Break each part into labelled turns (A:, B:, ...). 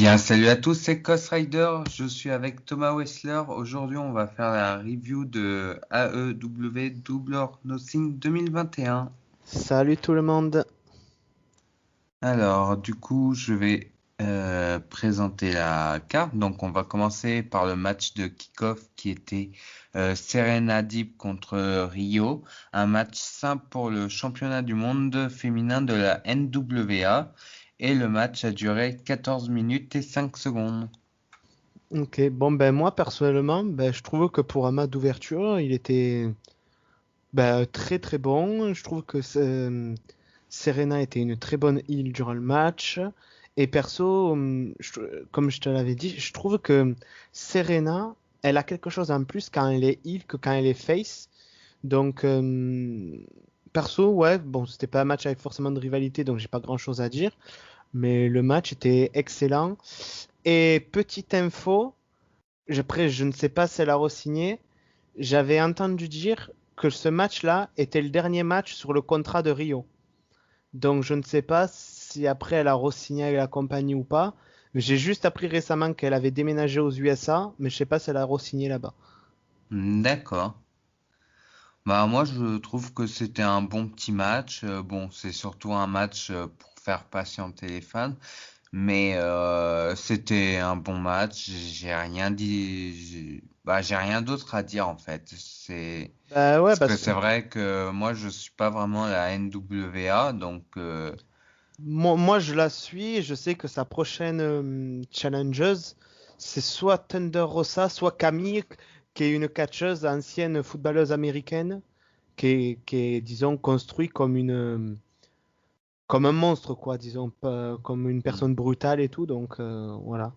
A: Bien, salut à tous, c'est Ghost Rider. Je suis avec Thomas Wessler. Aujourd'hui, on va faire la review de AEW Double or Nothing 2021.
B: Salut tout le monde.
A: Alors, du coup, je vais présenter la carte. Donc, on va commencer par le match de kick-off qui était Serena Deeb contre Rio. Un match simple pour le championnat du monde féminin de la NWA. Et le match a duré 14 minutes et 5 secondes.
B: Ok, bon ben moi personnellement, je trouve que pour un match d'ouverture, il était très très bon. Je trouve que Serena était une très bonne heel durant le match. Et perso, comme je te l'avais dit, je trouve que Serena, elle a quelque chose en plus quand elle est heel que quand elle est face. Donc perso, ouais, bon, c'était pas un match avec forcément de rivalité, donc j'ai pas grand-chose à dire. Mais le match était excellent. Et petite info, après, je ne sais pas si elle a re-signé, j'avais entendu dire que ce match-là était le dernier match sur le contrat de Rio. Donc je ne sais pas si après elle a re-signé avec la compagnie ou pas. Mais j'ai juste appris récemment qu'elle avait déménagé aux USA, mais je sais pas si elle a re-signé là-bas.
A: D'accord. Bah moi je trouve que c'était un bon petit match. Bon, c'est surtout un match pour faire patienter les fans, mais c'était un bon match. J'ai rien dit, j'ai rien d'autre à dire en fait. C'est
B: Bah ouais,
A: parce que
B: parce que
A: c'est vrai que moi je suis pas vraiment la NWA, donc
B: moi, je la suis et je sais que sa prochaine challengeuse, c'est soit Thunder Rosa, soit Camille, qui est une catcheuse ancienne footballeuse américaine, qui est, disons, construite comme un monstre, quoi, disons, pas comme une
A: hmm.
B: personne brutale et tout, donc voilà.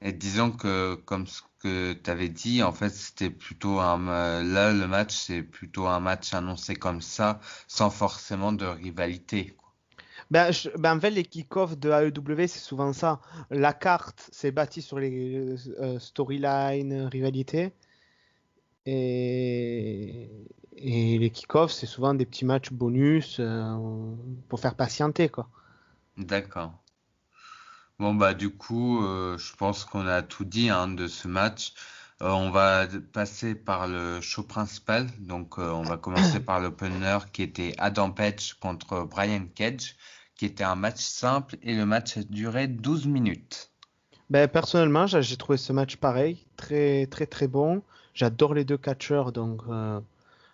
A: Et disons que comme ce que tu avais dit, en fait c'était plutôt là le match c'est plutôt un match annoncé comme ça, sans forcément de rivalité.
B: En fait, les kick-offs de AEW, c'est souvent ça. La carte, c'est bâti sur les storylines, rivalités. Et, et les kick-offs, c'est souvent des petits matchs bonus pour faire patienter, quoi.
A: D'accord. Bon bah du coup, je pense qu'on a tout dit hein, de ce match. On va passer par le show principal. Donc on va commencer par l'opener qui était Adam Page contre Brian Cage, qui était un match simple et le match a duré 12 minutes.
B: Personnellement, j'ai trouvé ce match pareil, très très très bon. J'adore les deux catcheurs, donc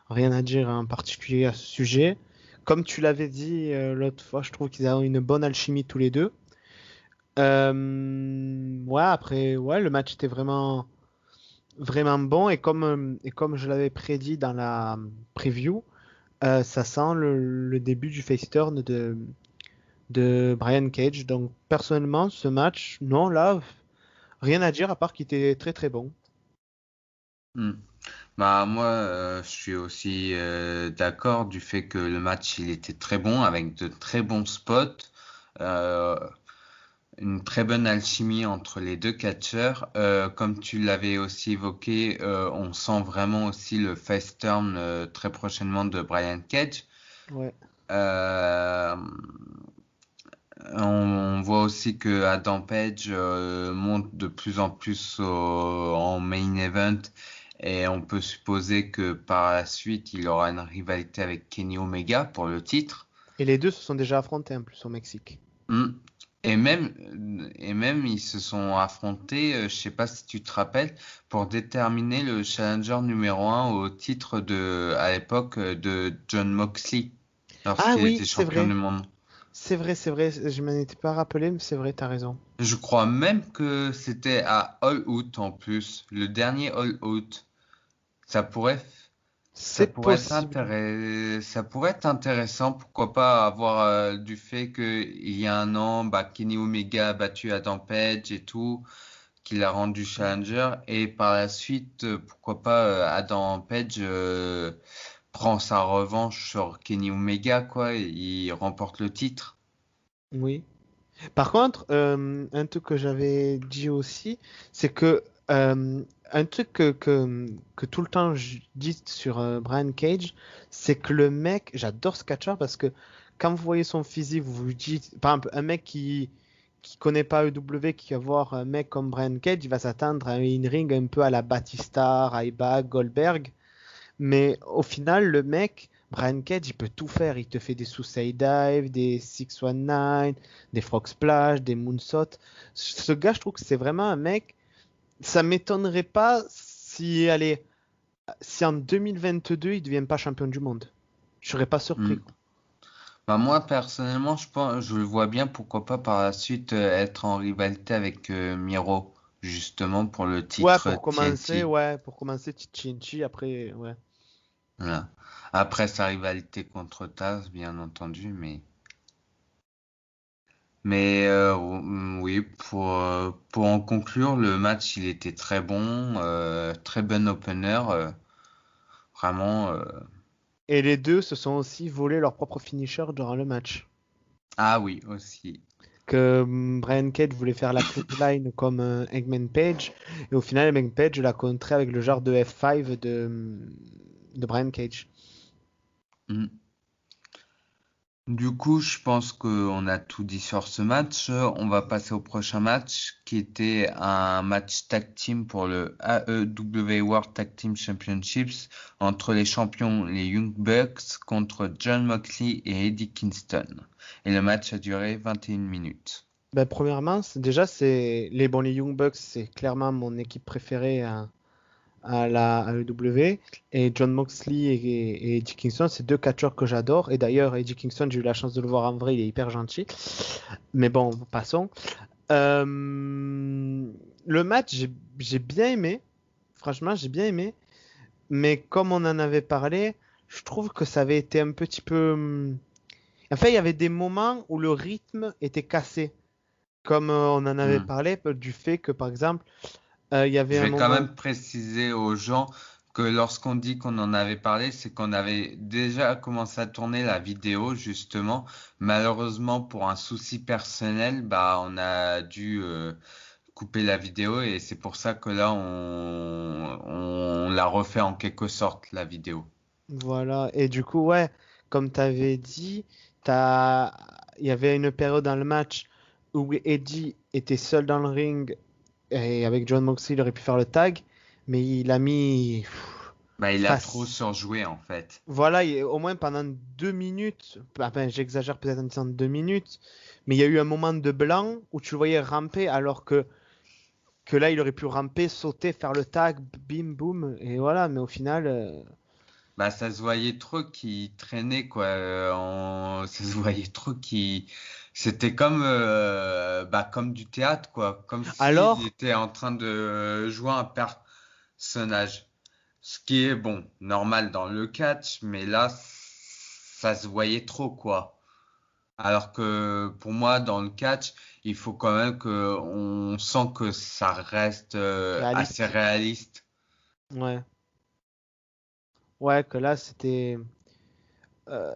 B: rien à dire en particulier à ce sujet. Comme tu l'avais dit l'autre fois, je trouve qu'ils ont une bonne alchimie tous les deux. Ouais, après, ouais, le match était vraiment vraiment bon et comme je l'avais prédit dans la preview, ça sent le début du face turn de Brian Cage. Donc personnellement, ce match, non, là, rien à dire à part qu'il était très très bon.
A: Hmm. Bah moi, je suis aussi d'accord du fait que le match il était très bon avec de très bons spots. Euh, une très bonne alchimie entre les deux catcheurs. Comme tu l'avais aussi évoqué, on sent vraiment aussi le face turn très prochainement de Brian Cage.
B: Ouais.
A: Euh, on voit aussi que Adam Page monte de plus en plus en main event et on peut supposer que par la suite il aura une rivalité avec Kenny Omega pour le titre.
B: Et les deux se sont déjà affrontés en plus au Mexique.
A: Hmm. Et même, ils se sont affrontés, je sais pas si tu te rappelles, pour déterminer le challenger numéro un au titre à l'époque, de John Moxley,
B: Ah
A: lorsqu'il
B: oui,
A: était
B: c'est
A: champion du
B: vrai.
A: monde.
B: C'est vrai, c'est vrai. Je m'en étais pas rappelé, mais c'est vrai, t'as raison.
A: Je crois même que c'était à All Out en plus, le dernier All Out. Ça pourrait, ça
B: C'est
A: pourrait être
B: possible.
A: ça pourrait être intéressant, pourquoi pas avoir du fait qu'il y a un an, bah, Kenny Omega a battu Adam Page et tout, qu'il a rendu challenger, et par la suite, pourquoi pas Adam Page prend sa revanche sur Kenny Omega, quoi, et il remporte le titre.
B: Oui. Par contre, un truc que j'avais dit aussi, c'est que un truc que tout le temps je dis sur Brian Cage, c'est que le mec, j'adore ce catcheur parce que quand vous voyez son physique, vous vous dites, par exemple, un mec qui connaît pas AEW, qui va voir un mec comme Brian Cage, il va s'attendre à un in-ring un peu à la Batista, Ryback, Goldberg. Mais au final, le mec, Brian Cage, il peut tout faire. Il te fait des suicide dive, des 619, des frog splash, des moonsaults. Ce gars, je trouve que c'est vraiment un mec. Ça m'étonnerait pas si, allez, si en 2022, il ne devient pas champion du monde. Je serais pas surpris.
A: Hmm. Bah, moi, personnellement, je le vois bien, pourquoi pas par la suite être en rivalité avec Miro, justement pour le titre TNT.
B: Ouais, pour commencer, Chichi, après, ouais.
A: Voilà. Après sa rivalité contre Taz, bien entendu, oui, pour en conclure, le match, il était très bon, très bon opener, vraiment.
B: Et les deux se sont aussi volés leur propre finisher durant le match.
A: Ah oui, aussi.
B: Que Brian Cage voulait faire la clothesline comme Eggman Page, et au final, Eggman Page l'a contré avec le genre de F5 de Brian Cage.
A: Mm. Du coup, je pense qu'on a tout dit sur ce match. On va passer au prochain match, qui était un match tag team pour le AEW World Tag Team Championships entre les champions, les Young Bucks, contre John Moxley et Eddie Kingston. Et le match a duré 21 minutes.
B: Ben, premièrement, déjà, les Young Bucks, c'est clairement mon équipe préférée à la AEW. Et John Moxley et Eddie Kingston, c'est deux catcheurs que j'adore. Et d'ailleurs, Eddie Kingston, j'ai eu la chance de le voir en vrai, il est hyper gentil. Mais bon, passons. Euh, le match, j'ai bien aimé. Franchement, j'ai bien aimé. Mais comme on en avait parlé, je trouve que ça avait été un petit peu. Enfin, il y avait des moments où le rythme était cassé. Comme on en avait
A: Hmm.
B: parlé, du fait que, par exemple, il y avait
A: Je
B: un
A: vais quand
B: moment.
A: même préciser aux gens que lorsqu'on dit qu'on en avait parlé, c'est qu'on avait déjà commencé à tourner la vidéo, justement. Malheureusement, pour un souci personnel, bah, on a dû couper la vidéo et c'est pour ça que là, on l'a refait en quelque sorte, la vidéo.
B: Voilà. Et du coup, ouais, comme tu avais dit, il y avait une période dans le match où Eddie était seul dans le ring et avec John Moxley, il aurait pu faire le tag, mais il a mis.
A: Bah, il a trop
B: Face.
A: surjoué, en fait.
B: Voilà, au moins pendant 2 minutes, enfin j'exagère peut-être en disant 2 minutes, mais il y a eu un moment de blanc où tu le voyais ramper alors que là il aurait pu ramper, sauter, faire le tag, bim boum, et voilà, mais au final,
A: Bah, ça se voyait trop qu'il traînait, quoi. Ça se voyait trop qu'il... C'était comme, bah, comme du théâtre, quoi. Comme s'il
B: alors,
A: était en train de jouer un personnage. Ce qui est, bon, normal dans le catch, mais là, ça se voyait trop, quoi. Alors que pour moi, dans le catch, il faut quand même que on sent que ça reste assez
B: réaliste,
A: réaliste.
B: ouais, ouais, que là c'était, euh,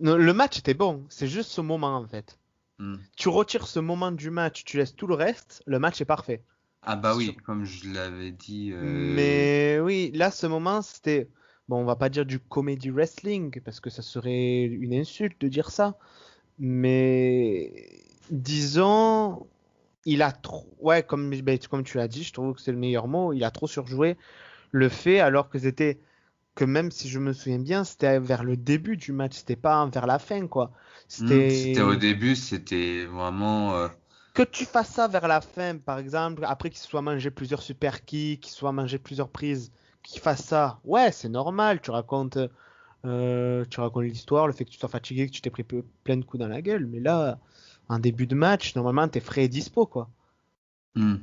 B: non, le match était bon, c'est juste ce moment en fait.
A: Hmm.
B: Tu retires ce moment du match, tu laisses tout le reste, le match est parfait.
A: Ah bah
B: Sur-
A: oui, comme je l'avais dit.
B: Mais oui, là, ce moment, c'était, bon, on va pas dire du comedy wrestling, parce que ça serait une insulte de dire ça, mais disons, il a trop, ouais, comme tu l'as dit, je trouve que c'est le meilleur mot, il a trop surjoué le fait, alors que c'était, que même si je me souviens bien, c'était vers le début du match, c'était pas vers la fin, quoi.
A: C'était au
B: C'était,
A: début, c'était vraiment.
B: que tu fasses ça vers la fin, par exemple, après qu'il soit mangé plusieurs super kicks, qu'il soit mangé plusieurs prises, qu'il fasse ça, ouais, c'est normal. Tu racontes l'histoire, le fait que tu sois fatigué, que tu t'es pris plein de coups dans la gueule. Mais là, en début de match, normalement, t'es frais et dispo, quoi.
A: hmm.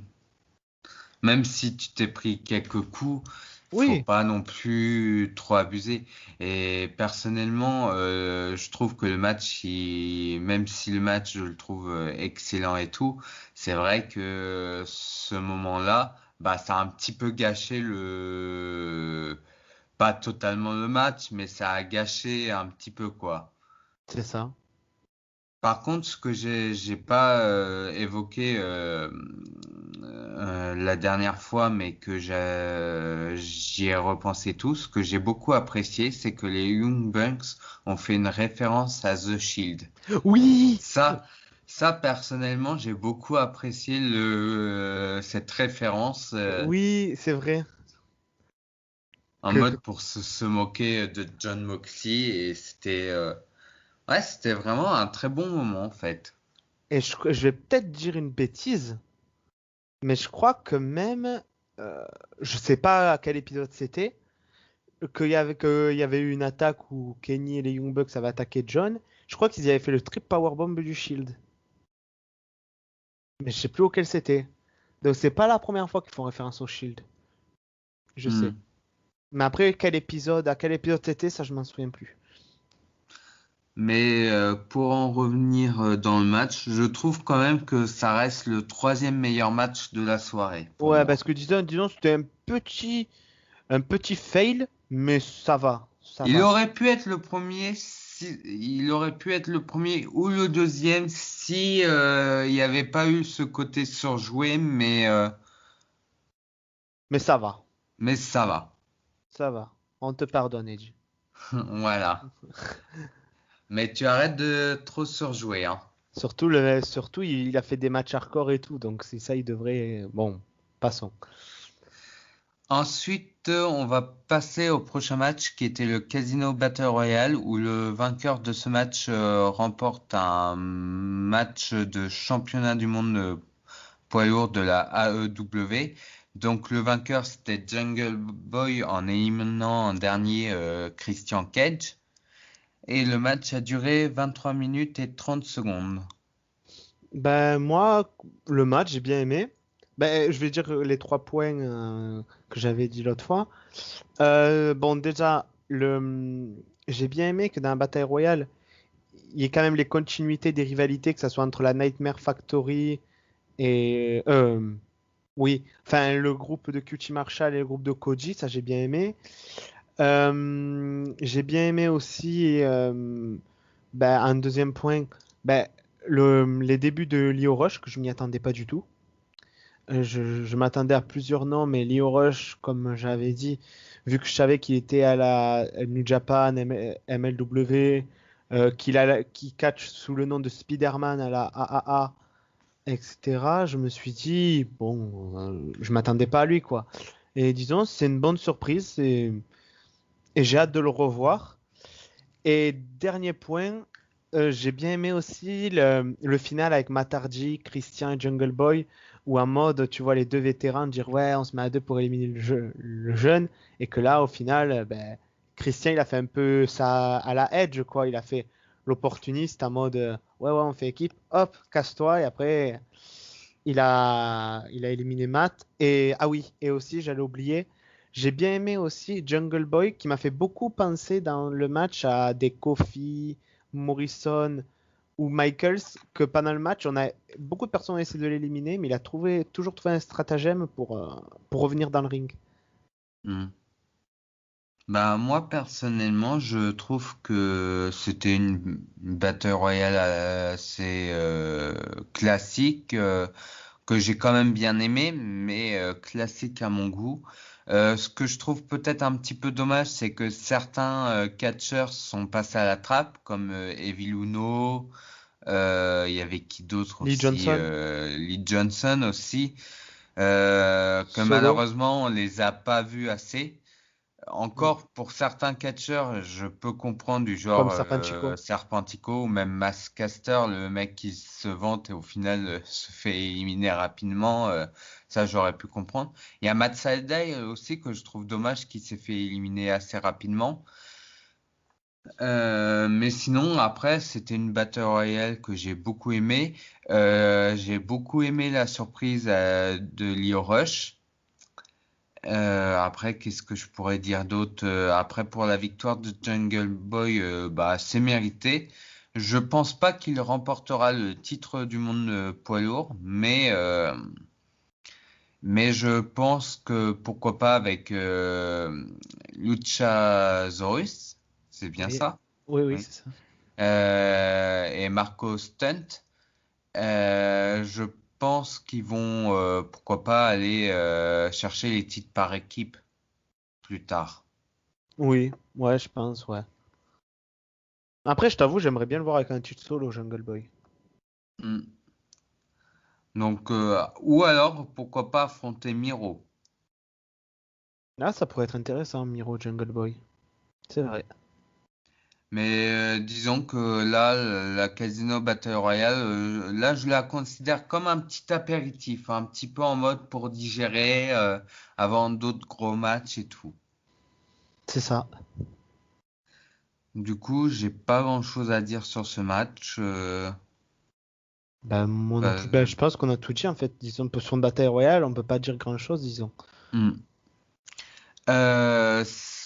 A: Même si tu t'es pris quelques coups, faut
B: Oui,
A: pas non plus trop abuser. Et personnellement, je trouve que le match, même si le match, je le trouve excellent et tout, c'est vrai que ce moment-là, bah, ça a un petit peu gâché pas totalement le match, mais ça a gâché un petit peu quoi.
B: c'est ça.
A: Par contre, ce que j'ai pas évoqué la dernière fois, mais que j'y ai repensé tout, ce que j'ai beaucoup apprécié, c'est que les Young Bucks ont fait une référence à The Shield.
B: Oui,
A: Ça, Ça, personnellement, j'ai beaucoup apprécié cette référence
B: Oui, c'est vrai.
A: en
B: Que,
A: mode pour se moquer de John Moxley et c'était vraiment un très bon moment en fait.
B: et je vais peut-être dire une bêtise, mais je crois que même, euh, je sais pas à quel épisode c'était, qu'il y avait eu une attaque où Kenny et les Young Bucks avaient attaqué John. Je crois qu'ils y avaient fait le trip powerbomb du Shield. Mais je sais plus auquel c'était. Donc c'est pas la première fois qu'ils font référence au Shield. Je sais.
A: Hmm.
B: Mais après, à quel épisode c'était, ça je m'en souviens plus.
A: Mais pour en revenir dans le match, je trouve quand même que ça reste le troisième meilleur match de la soirée pour
B: Ouais,
A: moi.
B: parce que disons c'était un petit fail, mais ça va, ça
A: Il
B: va.
A: aurait pu être le premier, il aurait pu être le premier ou le deuxième si il n'y avait pas eu ce côté surjoué,
B: Mais ça va,
A: mais ça va.
B: ça va. On te pardonne, Edgy.
A: Voilà. Mais tu arrêtes de trop surjouer, hein.
B: Surtout, il a fait des matchs hardcore et tout, donc c'est ça, il devrait. Bon, passons.
A: Ensuite, on va passer au prochain match qui était le Casino Battle Royale où le vainqueur de ce match remporte un match de championnat du monde poids lourd de la AEW. Donc le vainqueur c'était Jungle Boy en éliminant en dernier Christian Cage. Et le match a duré 23 minutes et 30 secondes.
B: Ben moi, le match, j'ai bien aimé. Ben, je vais dire les 3 points que j'avais dit l'autre fois. Bon, déjà, j'ai bien aimé que dans la bataille royale, il y ait quand même les continuités des rivalités, que ce soit entre la Nightmare Factory et oui, enfin le groupe de QT Marshall et le groupe de Koji, ça j'ai bien aimé. J'ai bien aimé aussi, ben, un deuxième point, ben, les débuts de Lio Rush, que je m'y attendais pas du tout. Je m'attendais à plusieurs noms, mais Lio Rush, comme j'avais dit, vu que je savais qu'il était à la New Japan, MLW, qu'il catch sous le nom de Spider-Man à la AAA, etc., je me suis dit, bon, je m'attendais pas à lui, quoi. Et disons, c'est une bonne surprise et j'ai hâte de le revoir. Et dernier point, j'ai bien aimé aussi le final avec Matarji, Christian et Jungle Boy, où en mode, tu vois les deux vétérans dire ouais, on se met à deux pour éliminer le jeune, et que là, au final, ben, Christian, il a fait un peu ça à la Edge, quoi. Il a fait l'opportuniste en mode ouais, ouais, on fait équipe, hop, casse-toi, et après, il a éliminé Matt. Et ah oui, et aussi, j'allais oublier, j'ai bien aimé aussi Jungle Boy qui m'a fait beaucoup penser dans le match à des Kofi, Morrison ou Michaels, que pendant le match, beaucoup de personnes ont essayé de l'éliminer, mais il a toujours trouvé un stratagème pour revenir dans le ring.
A: Hmm. Bah moi personnellement, je trouve que c'était une Battle Royale assez classique que j'ai quand même bien aimé, mais classique à mon goût. Ce que je trouve peut-être un petit peu dommage, c'est que certains catcheurs sont passés à la trappe, comme Evil Uno. Il y avait qui d'autre
B: Lee
A: aussi,
B: Johnson,
A: Lee Johnson aussi, que
B: Solo,
A: malheureusement on les a pas vus assez. Encore pour certains catcheurs, je peux comprendre du
B: comme
A: genre
B: Serpentico.
A: Serpentico ou même Masscaster, le mec qui se vante et au final se fait éliminer rapidement. Ça, j'aurais pu comprendre. Il y a Matt Sydal aussi que je trouve dommage qu'il s'est fait éliminer assez rapidement. Mais sinon, après, c'était une Battle Royale que j'ai beaucoup aimé. J'ai beaucoup aimé la surprise de Lio Rush. Après, qu'est-ce que je pourrais dire d'autre? Après, pour la victoire de Jungle Boy, bah, c'est mérité. Je pense pas qu'il remportera le titre du monde poids lourd, mais je pense que pourquoi pas avec Luchasaurus, c'est bien
B: Oui,
A: ça?
B: oui, oui,
A: Oui.
B: c'est ça.
A: Et Marco Stunt. Je pense qu'ils vont, pourquoi pas, aller chercher les titres par équipe plus tard.
B: Oui, ouais, je pense, ouais. Après, je t'avoue, j'aimerais bien le voir avec un titre solo, Jungle Boy.
A: Hmm. Donc, ou alors, pourquoi pas affronter Miro.
B: Là, ça pourrait être intéressant, Miro Jungle Boy. C'est vrai.
A: Mais disons que là, la Casino Battle Royale, là, je la considère comme un petit apéritif, un petit peu en mode pour digérer avant d'autres gros matchs et tout.
B: C'est ça.
A: Du coup, j'ai pas grand-chose à dire sur ce match.
B: Ben, moi non plus. Ben,
A: Euh,
B: je pense qu'on a tout dit en fait. Disons, sur une bataille royale, on peut pas dire grand-chose, disons.
A: hmm.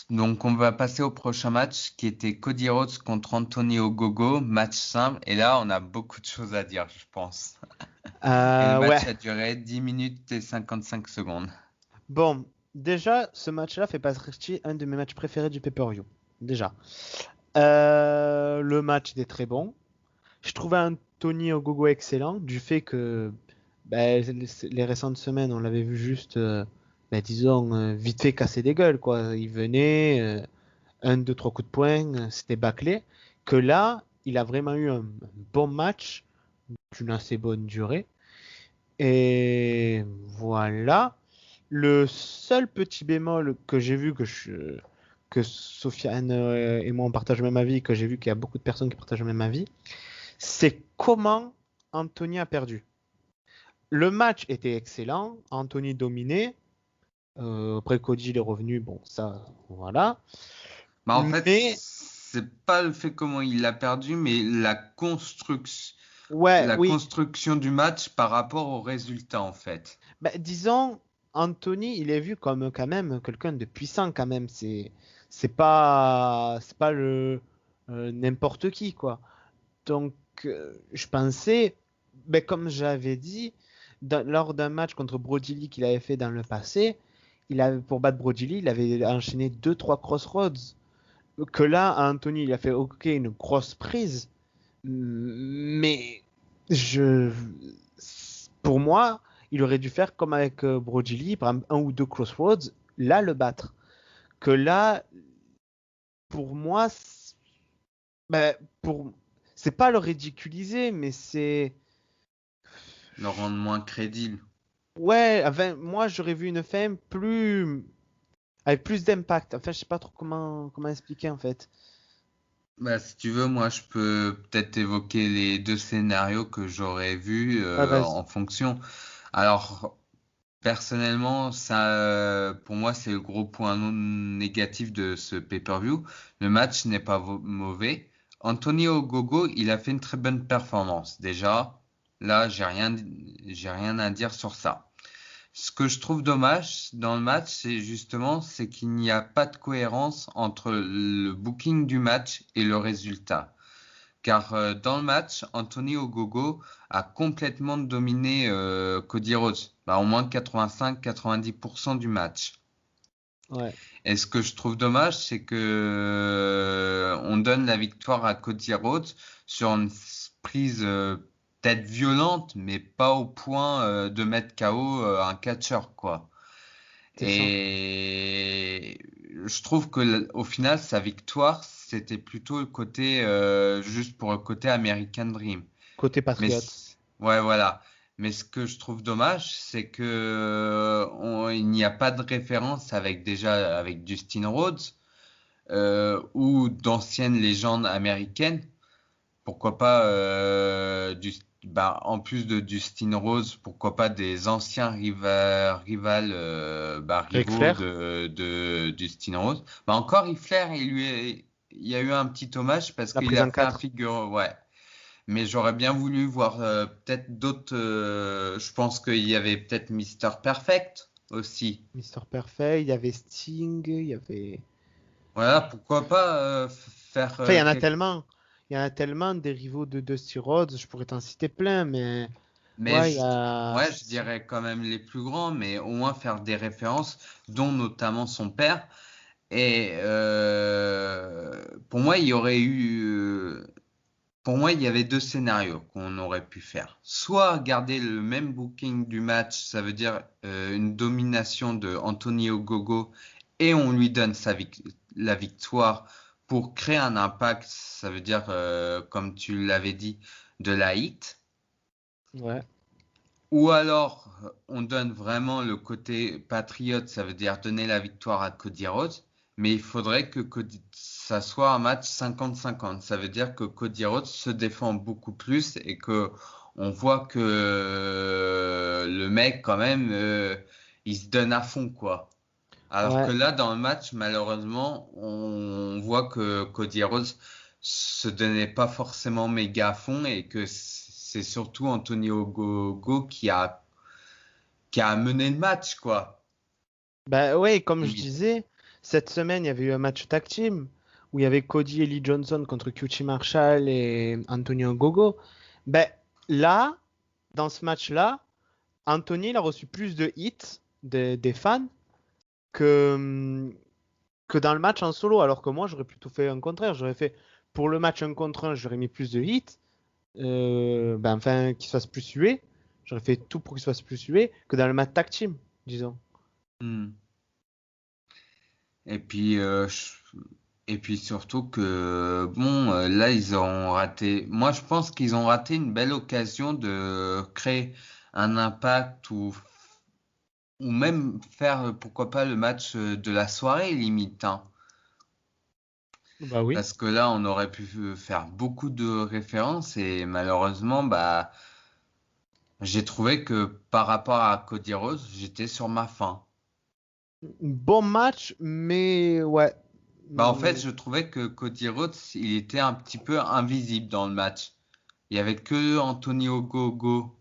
A: Donc, on va passer au prochain match qui était Cody Rhodes contre Anthony Ogogo, match simple. Et là, on a beaucoup de choses à dire, je pense. Et le
B: Ouais.
A: match a duré 10 minutes et 55 secondes.
B: Bon, déjà, ce match-là fait partie un de mes matchs préférés du pay-per-view. Déjà. Le match était très bon. Je trouvais Anthony Ogogo excellent du fait que ben, les récentes semaines, on l'avait vu juste, ben, disons, vite fait casser des gueules, quoi. Il venait, un, deux, trois coups de poing, c'était bâclé. Que là, il a vraiment eu un bon match d'une assez bonne durée. Et voilà. Le seul petit bémol que j'ai vu que Sofiane et moi on partage le même avis, que j'ai vu qu'il y a beaucoup de personnes qui partagent le même avis, c'est comment Anthony a perdu. Le match était excellent, Anthony dominait, après Cody il est revenu, bon ça voilà.
A: Bah, en fait,
B: Mais
A: c'est pas le fait comment il l'a perdu, mais
B: ouais,
A: la
B: oui,
A: construction du match par rapport au résultat, en fait.
B: bah, disons, Anthony il est vu comme quand même quelqu'un de puissant quand même, c'est pas le n'importe qui quoi. Donc, je pensais, ben, comme j'avais dit, lors d'un match contre Brody Lee qu'il avait fait dans le passé, pour battre Brody Lee, il avait enchaîné deux trois crossroads. Que là, Anthony, il a fait OK, une grosse prise, mais je, pour moi, il aurait dû faire comme avec Brody Lee, par exemple, un ou deux crossroads, là, le battre. Que là, pour moi, ben, pour, c'est pas le ridiculiser, mais c'est
A: Le rendre moins crédible.
B: ouais, enfin, moi j'aurais vu une fin plus avec plus d'impact. Enfin, je sais pas trop comment expliquer en fait.
A: Bah, si tu veux, moi, je peux peut-être évoquer les deux scénarios que j'aurais vus
B: Ouais, vas-y.
A: en fonction. Alors, personnellement, ça, pour moi, c'est le gros point négatif de ce pay-per-view. Le match n'est pas mauvais. Anthony Ogogo, il a fait une très bonne performance. Déjà, là, j'ai rien à dire sur ça. Ce que je trouve dommage dans le match, c'est qu'il n'y a pas de cohérence entre le booking du match et le résultat. Car dans le match, Anthony Ogogo a complètement dominé Cody Rhodes, bah, au moins 85-90% du match.
B: Ouais.
A: Et ce que je trouve dommage, c'est que on donne la victoire à Cody Rhodes sur une prise peut-être violente, mais pas au point de mettre KO un catcheur, quoi.
B: C'est ça.
A: Et je trouve que au final, sa victoire, c'était plutôt le côté juste pour le côté American Dream.
B: Côté
A: Mais
B: patriote.
A: ouais, voilà. Mais ce que je trouve dommage, c'est que il n'y a pas de référence avec déjà avec Dustin Rhodes ou d'anciennes légendes américaines. Pourquoi pas bah, en plus de Dustin Rhodes, pourquoi pas des anciens
B: Ric
A: rivaux
B: Flair.
A: de Dustin Rhodes. Bah encore Ric Flair, il y a eu un petit hommage parce
B: La
A: qu'il
B: prise
A: a
B: en
A: fait un
B: 4.
A: figure, ouais. Mais j'aurais bien voulu voir peut-être d'autres. Je pense qu'il y avait peut-être Mister Perfect aussi.
B: Mister Perfect. Il y avait Sting. Il y avait.
A: Voilà, pourquoi pas faire
B: Enfin, il y en a tellement. Il y en a tellement des rivaux de Dusty Rhodes. Je pourrais t'en citer plein, mais
A: Mais
B: ouais, il y a.
A: ouais, je dirais quand même les plus grands, mais au moins faire des références, dont notamment son père. Et pour moi, il y aurait eu, pour moi, il y avait deux scénarios qu'on aurait pu faire. Soit garder le même booking du match, ça veut dire une domination de Anthony Ogogo, et on lui donne la victoire pour créer un impact, ça veut dire, comme tu l'avais dit, de la hit.
B: Ouais.
A: Ou alors, on donne vraiment le côté patriote, ça veut dire donner la victoire à Cody Rhodes, mais il faudrait que ça soit un match 50-50. Ça veut dire que Cody Rhodes se défend beaucoup plus et que on voit que le mec, quand même, il se donne à fond, quoi. Alors que
B: Ouais.
A: là, dans le match, malheureusement, on voit que Cody Rhodes se donnait pas forcément méga à fond et que c'est surtout Anthony Ogogo qui a mené le match, quoi.
B: Bah ouais, comme je
A: Limite.
B: disais, cette semaine, il y avait eu un match tag team où il y avait Cody et Lee Johnson contre QT Marshall et Antonio Gogo. Ben là, dans ce match-là, Anthony il a reçu plus de hits des fans que, que dans le match en solo, alors que moi, j'aurais plutôt fait un contraire. J'aurais fait pour le match 1 contre 1, j'aurais mis plus de hits, enfin, qu'il se fasse plus suer. J'aurais fait tout pour qu'il se fasse plus suer que dans le match tag team, disons.
A: Hmm. Et puis, et puis surtout que, bon, là, ils ont raté. Moi, je pense qu'ils ont raté une belle occasion de créer un impact ou même faire, pourquoi pas, le match de la soirée, limite, hein.
B: Bah oui.
A: Parce que là, on aurait pu faire beaucoup de références et malheureusement, bah, j'ai trouvé que par rapport à Cody Rhodes, j'étais sur ma faim.
B: Bon match, mais ouais.
A: Bah, en fait,
B: Mm,
A: je trouvais que Cody Rhodes, il était un petit peu invisible dans le match. Il y avait que Anthony Ogogo.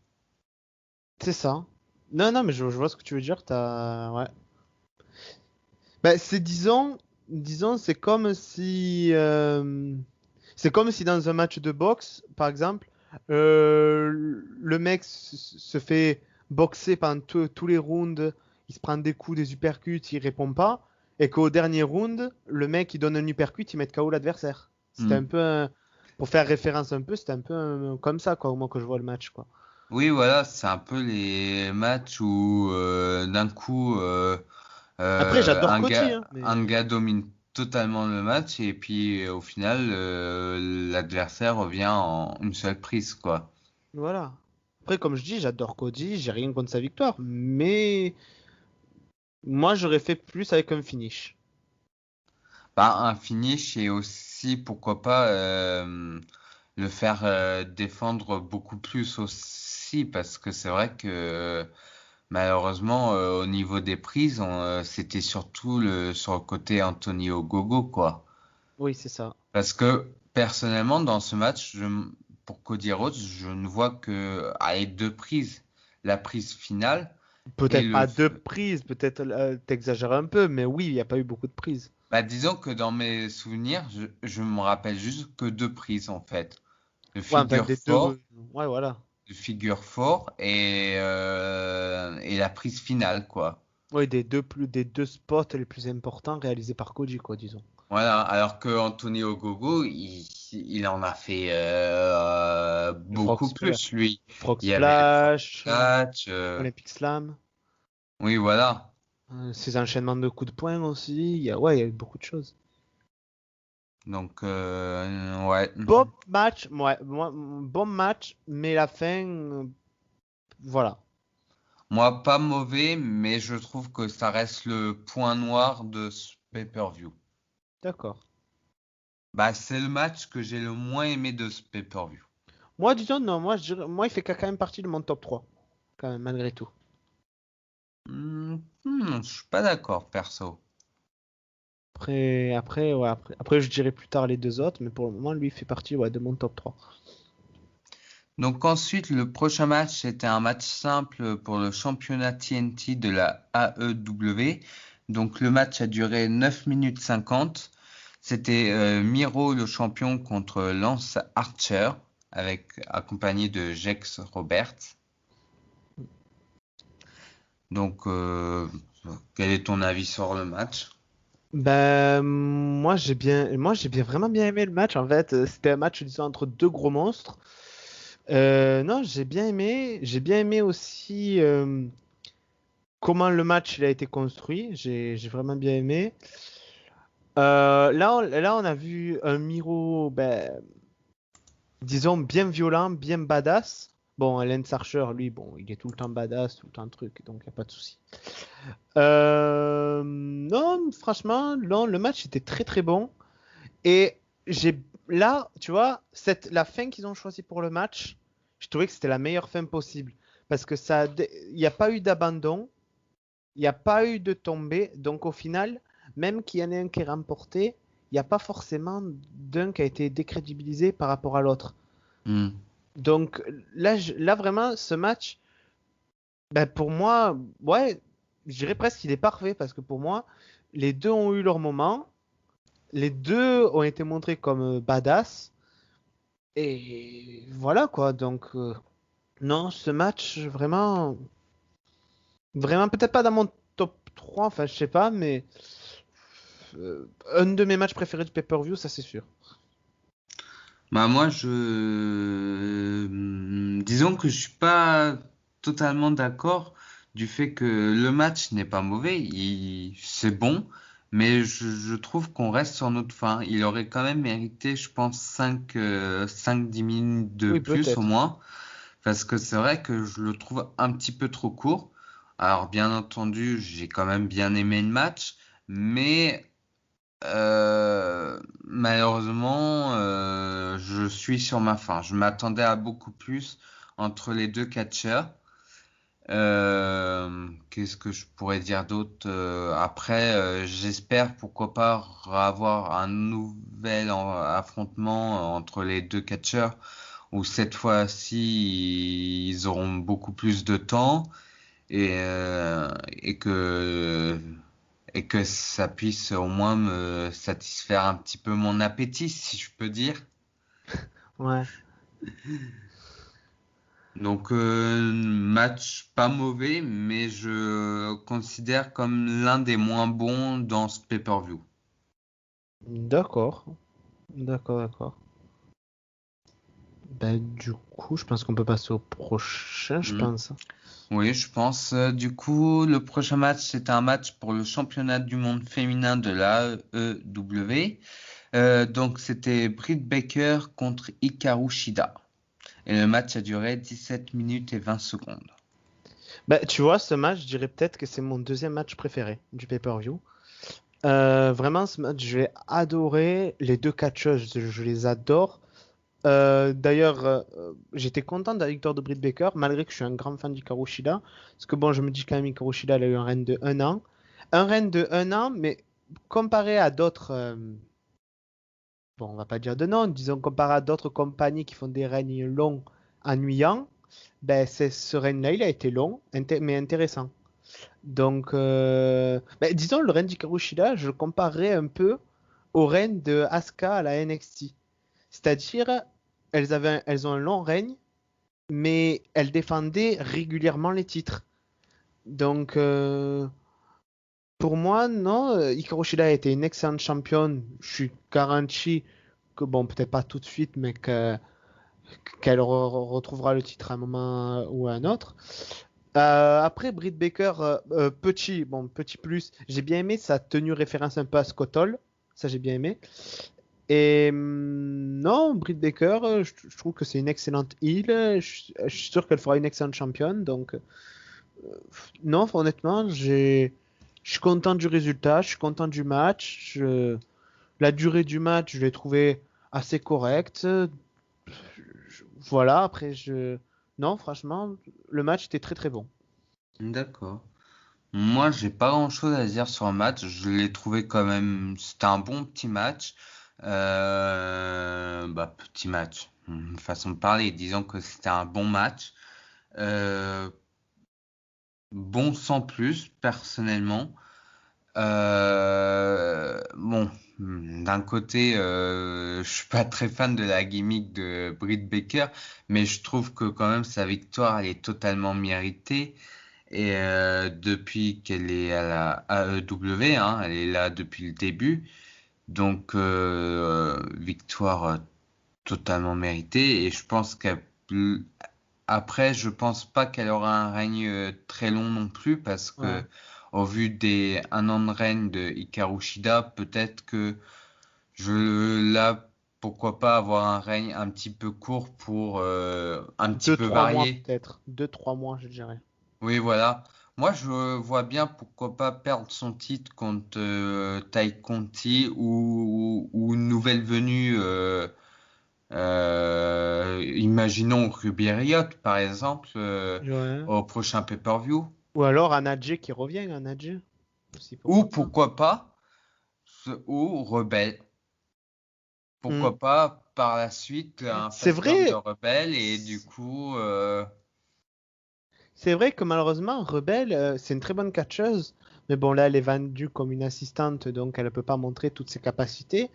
B: c'est ça. Non, non, mais je vois ce que tu veux dire. Ouais. Bah, disons, c'est comme si dans un match de boxe, par exemple, le mec se fait boxer pendant tous les rounds, il se prend des coups, des uppercuts, il répond pas, et qu'au dernier round, le mec il donne un uppercut, il met KO l'adversaire. C'était un
A: Hmm.
B: peu, pour faire référence un peu, c'était un peu comme ça, quoi, au moment que je vois le match, quoi.
A: Oui, voilà, c'est un peu les matchs où d'un coup
B: Après, j'adore
A: un
B: Cody,
A: gars
B: hein,
A: un
B: mais
A: gars domine totalement le match et puis au final l'adversaire revient en une seule prise quoi.
B: voilà. Après, comme je dis, j'adore Cody, j'ai rien contre sa victoire, mais moi, j'aurais fait plus avec un finish.
A: Bah, un finish et aussi pourquoi pas le faire défendre beaucoup plus aussi parce que c'est vrai que malheureusement au niveau des prises c'était surtout sur le côté Anthony Ogogo quoi.
B: Oui, c'est ça.
A: Parce que personnellement, dans ce match, pour Cody Rhodes, je ne vois que allez, deux prises. La prise finale et
B: Peut-être pas deux prises, peut-être t'exagères un peu, mais oui, il n'y a pas eu beaucoup de prises.
A: bah, disons que dans mes souvenirs, je me rappelle juste que deux prises en fait. Le
B: Ouais, enfin,
A: figure
B: des deux.
A: four,
B: Ouais, voilà.
A: le figure four et la prise finale quoi.
B: Ouais, des deux spots les plus importants réalisés par Koji, quoi, disons.
A: Voilà, alors que Anthony Ogogo, il en a fait
B: Le Frog
A: beaucoup
B: Splash,
A: plus lui.
B: Frog
A: Il y avait le front
B: Splash,
A: catch,
B: Olympic Slam,
A: oui voilà.
B: ses enchaînements de coups de poing aussi. Ouais, il y a eu beaucoup de choses.
A: Donc, ouais.
B: Bon match, ouais, bon match, mais la fin, voilà.
A: Moi, pas mauvais, mais je trouve que ça reste le point noir de ce pay-per-view.
B: D'accord.
A: Bah, c'est le match que j'ai le moins aimé de ce pay-per-view.
B: Moi, disons, non, moi, il fait quand même partie de mon top 3 quand même, malgré tout.
A: Je suis pas d'accord, perso.
B: Après, je dirai plus tard les deux autres, mais pour le moment, lui, il fait partie, ouais, de mon top 3.
A: Donc ensuite, le prochain match, c'était un match simple pour le championnat TNT de la AEW. Donc le match a duré 9 minutes 50. C'était Miro le champion contre Lance Archer, accompagné de Jex Roberts. Donc, quel est ton avis sur le match?
B: Ben, moi, vraiment bien aimé le match. En fait, c'était un match, disons, entre deux gros monstres. Non, j'ai bien aimé. J'ai bien aimé aussi comment le match il a été construit. J'ai vraiment bien aimé. Là, on a vu un Miro, ben, disons, bien violent, bien badass. Bon, Lance Archer, lui, bon, il est tout le temps badass, tout le temps truc, donc il n'y a pas de souci. Non, franchement, non, le match était très très bon. Et j'ai là, tu vois, la fin qu'ils ont choisie pour le match, je trouvais que c'était la meilleure fin possible. Parce que il n'y a pas eu d'abandon, il n'y a pas eu de tombée. Donc au final, même qu'il y en ait un qui est remporté, il n'y a pas forcément d'un qui a été décrédibilisé par rapport à l'autre.
A: Hmm.
B: Donc là vraiment, ce match, ben, pour moi, ouais, je dirais presque qu'il est parfait. Parce que pour moi, les deux ont eu leur moment. Les deux ont été montrés comme badass. Et voilà quoi. Donc, non, ce match, vraiment, vraiment, peut-être pas dans mon top 3, enfin, je sais pas, mais un de mes matchs préférés du pay-per-view, ça c'est sûr.
A: Bah moi, disons que je suis pas totalement d'accord du fait que le match n'est pas mauvais, c'est bon, mais je trouve qu'on reste sur notre fin. Il aurait quand même mérité, je pense, 5-10 minutes de
B: Oui,
A: plus au
B: peut-être.
A: moins, parce que c'est vrai que je le trouve un petit peu trop court. Alors, bien entendu, j'ai quand même bien aimé le match, mais malheureusement, je suis sur ma faim. Je m'attendais à beaucoup plus entre les deux catcheurs. Qu'est-ce que je pourrais dire d'autre? Après, j'espère pourquoi pas avoir un nouvel affrontement entre les deux catcheurs où cette fois-ci ils auront beaucoup plus de temps et que ça puisse au moins me satisfaire un petit peu mon appétit, si je peux dire.
B: Ouais.
A: Donc, match pas mauvais, mais je considère comme l'un des moins bons dans ce pay-per-view.
B: D'accord. D'accord, d'accord. Ben, du coup, je pense qu'on peut passer au prochain, je
A: Hmm.
B: pense.
A: Oui, je pense. Du coup, le prochain match, c'est un match pour le championnat du monde féminin de la AEW. Donc, c'était Britt Baker contre Hikaru Shida. Et le match a duré 17 minutes et 20 secondes.
B: Ben, tu vois, ce match, je dirais peut-être que c'est mon deuxième match préféré du pay-per-view. Vraiment, ce match, je l'ai adoré. Les deux catcheuses, je les adore. D'ailleurs, j'étais content de la victoire de Britt Baker, malgré que je suis un grand fan d'Hikaru Shida. Parce que bon, je me dis quand même Hikaru Shida, elle a eu un règne de 1 an. Un règne de 1 an, mais comparé à d'autres, bon, on va pas dire de nom, disons comparé à d'autres compagnies qui font des règnes longs, ennuyants, ben ce règne-là, il a été long, mais intéressant. Donc, ben, disons, le règne d'Hikaru Shida, je le comparerais un peu au règne de Asuka à la NXT. C'est-à-dire, elles ont un long règne, mais elles défendaient régulièrement les titres. Donc, pour moi, non, Hikaru Shida a été une excellente championne. Je suis garanti que, bon, peut-être pas tout de suite, mais qu'elle retrouvera le titre à un moment ou à un autre. Après, Britt Baker, petit plus. J'ai bien aimé sa tenue référence un peu à Scott Hall. Ça, j'ai bien aimé. Et non, Britt Baker, je trouve que c'est une excellente heel. Je suis sûr qu'elle fera une excellente championne. Donc, non, honnêtement, je suis content du résultat. Je suis content du match. La durée du match, je l'ai trouvé assez correcte. Voilà, après, non, franchement, le match était très très bon.
A: D'accord. Moi, j'ai pas grand-chose à dire sur le match. Je l'ai trouvé quand même. C'était un bon petit match. Bah, petit match. Une façon de parler. Disons que c'était un bon match. Euh, bon sans plus, personnellement. Bon, d'un côté, je suis pas très fan de la gimmick de Britt Baker, mais je trouve que quand même sa victoire, elle est totalement méritée. Et depuis qu'elle est à la AEW, hein, elle est là depuis le début, donc victoire totalement méritée. Et je pense qu'après, je pense pas qu'elle aura un règne très long non plus, parce que
B: Ouais.
A: au vu des 1 an de règne de Hikaru Shida, peut-être que je la pourquoi pas avoir un règne un petit peu court pour un petit
B: Deux,
A: peu
B: trois mois
A: varier.
B: peut-être. 2, 3 mois, je dirais.
A: Oui, voilà. Moi, je vois bien pourquoi pas perdre son titre contre Tai Conti ou une nouvelle venue. Imaginons Ruby Riott, par exemple,
B: Ouais.
A: au prochain pay-per-view.
B: Ou alors Anadje qui revient, Anadje. Aussi,
A: Ou
B: pourquoi pas.
A: pourquoi pas, ou Rebelle.
B: Hmm.
A: Pourquoi pas par la suite un
B: C'est
A: face-turn de
B: vrai.
A: Rebelle et du coup,
B: C'est vrai que malheureusement, Rebelle, c'est une très bonne catcheuse. Mais bon, là, elle est vendue comme une assistante, donc elle ne peut pas montrer toutes ses capacités.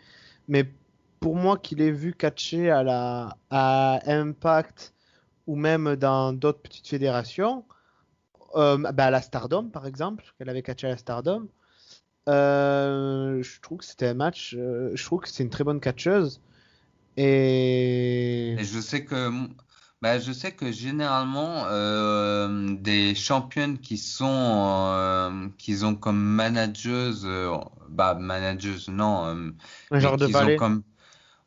B: Mais pour moi, qui l'ai vu catcher à Impact ou même dans d'autres petites fédérations, bah, à la Stardom par exemple, qu'elle avait catché à la Stardom, je trouve que c'était un match, je trouve que c'est une très bonne catcheuse. Et
A: et je sais que généralement des championnes qui ont comme managers, managers non,
B: un
A: mais
B: genre de
A: qu'ils ont
B: valet.
A: comme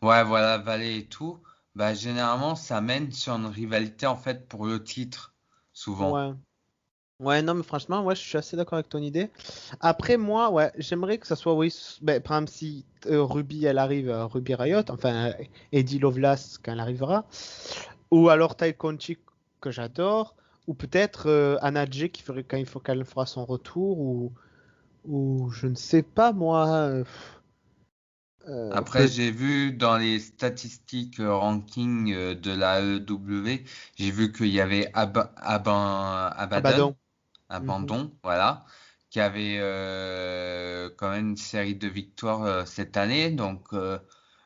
A: ouais voilà Valet et tout, bah généralement ça mène sur une rivalité en fait pour le titre souvent.
B: Ouais. Ouais, non, mais franchement, ouais, je suis assez d'accord avec ton idée. Après, moi, ouais, j'aimerais que ça soit, oui, ben, par exemple, si Ruby, elle arrive, Ruby Riot, enfin, Eddie Lovelace, quand elle arrivera, ou alors Tai Conchi, que j'adore, ou peut-être Anna Jay, qui ferait, quand il faut qu'elle fera son retour, ou je ne sais pas, moi,
A: Après,
B: peut,
A: j'ai vu dans les statistiques ranking de la AEW, j'ai vu qu'il y avait Abaddon,
B: Abaddon. Mhm.
A: Abandon, voilà, qui avait quand même une série de victoires cette année. Donc,